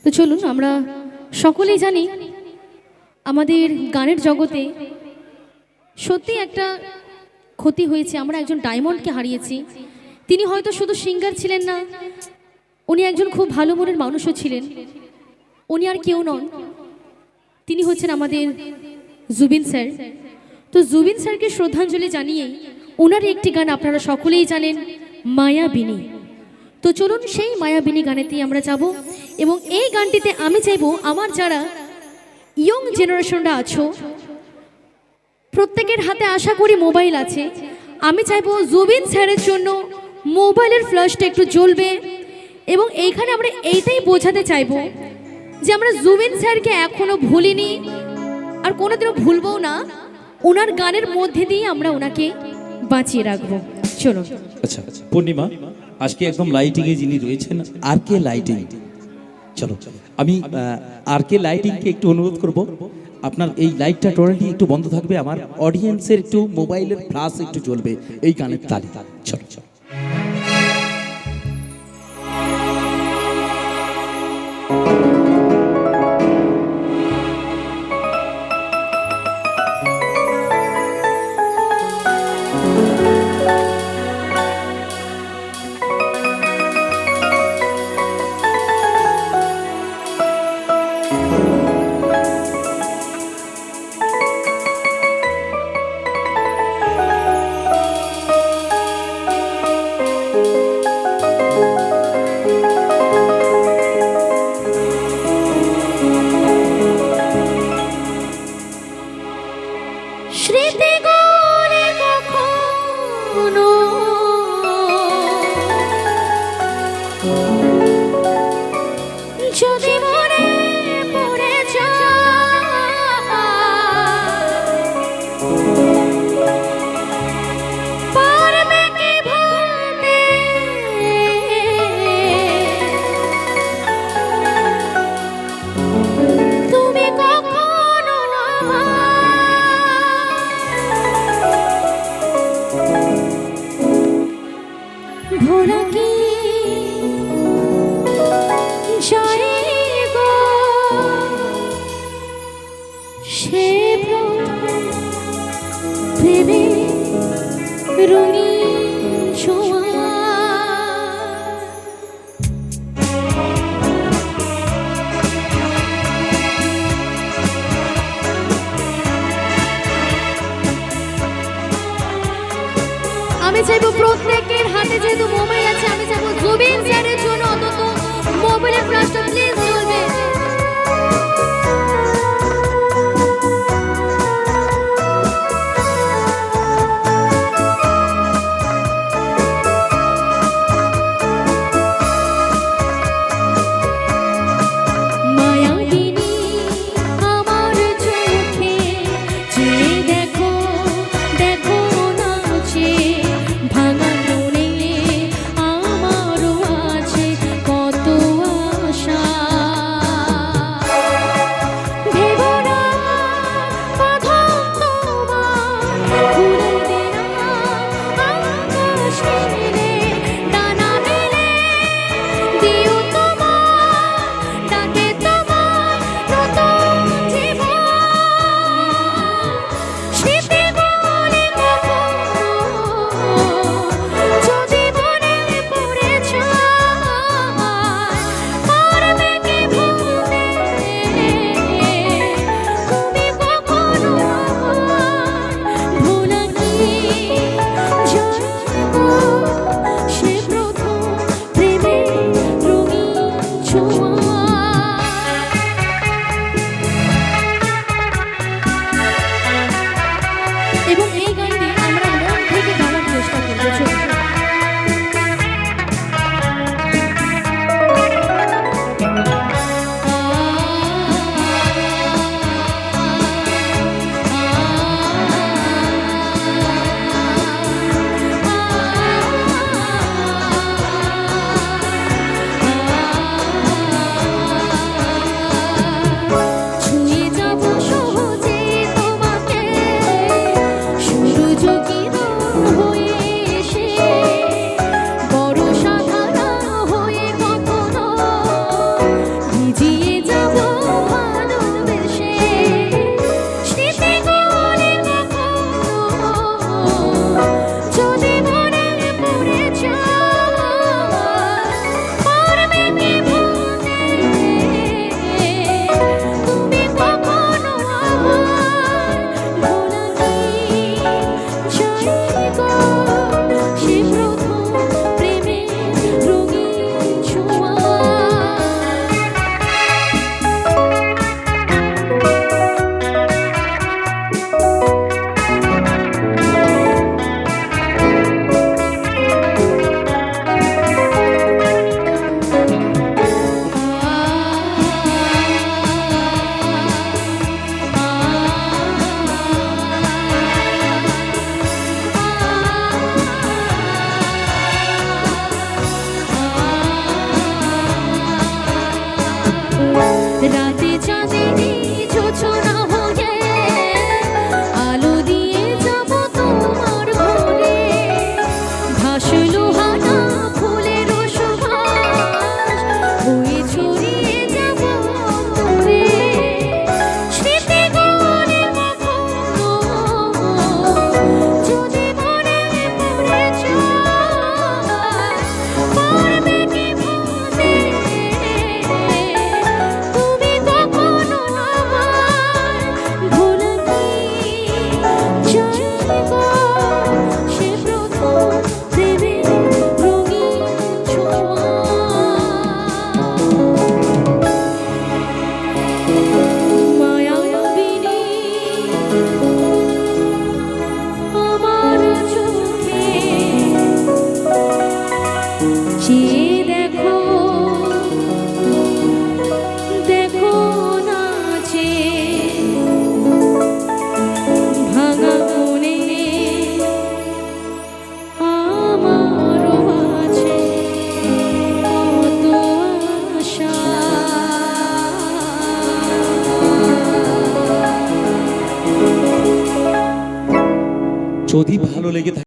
তো চলুন আমরা সকলেই জানি আমাদের গানের জগতে সত্যি একটা ক্ষতি হয়েছে। আমরা একজন ডায়মন্ডকে হারিয়েছি। তিনি হয়তো শুধু সিঙ্গার ছিলেন না, উনি একজন খুব ভালো মনের মানুষও ছিলেন। উনি আর কেউ নন, তিনি হচ্ছেন আমাদের জুবিন স্যার। তো জুবিন স্যারকে শ্রদ্ধাঞ্জলি জানিয়ে ওনার একটি গান আপনারা সকলেই জানেন, মায়াবিনী। তো চলুন সেই মায়াবিনী গানেতেই আমরা যাব এবং এই গানটিতে আমি চাইবো আমার যারা ইয়ং জেনারেশনরা আছো, প্রত্যেকের হাতে আশা করি মোবাইল আছে, আমি চাইবো জুবিন স্যারের জন্য মোবাইলের ফ্ল্যাশটা একটু জ্বলবে এবং এইখানে আমরা এইটাই বোঝাতে চাইবো যে আমরা জুবিন স্যারকে এখনো ভুলিনি আর কোনোদিনও ভুলবো না। ওনার গানের মধ্যে দিয়ে আমরা ওনাকে বাঁচিয়ে রাখবো। চলো। আচ্ছা পূর্ণিমা, আজকে একদম লাইটিংয়ে যিনি রয়েছেন আর কে লাইটিং, চলো আমি আর কে লাইটিংকে একটু অনুরোধ করব, আপনার এই লাইটটা টোটালি একটু বন্ধ থাকবে, আমার অডিয়েন্সের একটু মোবাইলের ফ্ল্যাশ একটু জ্বলবে এই গানের তালে। চলো চলো। আমি চাইবো প্রত্যেকের হাতে যেহেতু মোবাইল আছে, আমি চাইবো জুবিন স্যারের জন্য অন্তত মোবাইলের ফ্ল্যাশটা প্লিজ জ্বলবে। রাতে চাঁদেরই জোছনা হয়ে আলো দিয়ে যাব তোমার ঘরে। ভাসলো হানা ফুলের সুবাস বয়ে ছড়িয়ে যাব দূরে। স্মৃতিগুলি কখনো যদি মনে পড়ে যায়, পারবে কি ভুলতে তুমি কখনো আমায়? ভোলা কি যাইব সে প্রথম প্রেমের রঙিন ছোঁয়া। মায়াবিনী আমার চোখে চেয়ে দেখো, দেখো নাচে ভাঙা মনে আমারও আছে কত আশা। যদি ভালো লেগে থাকে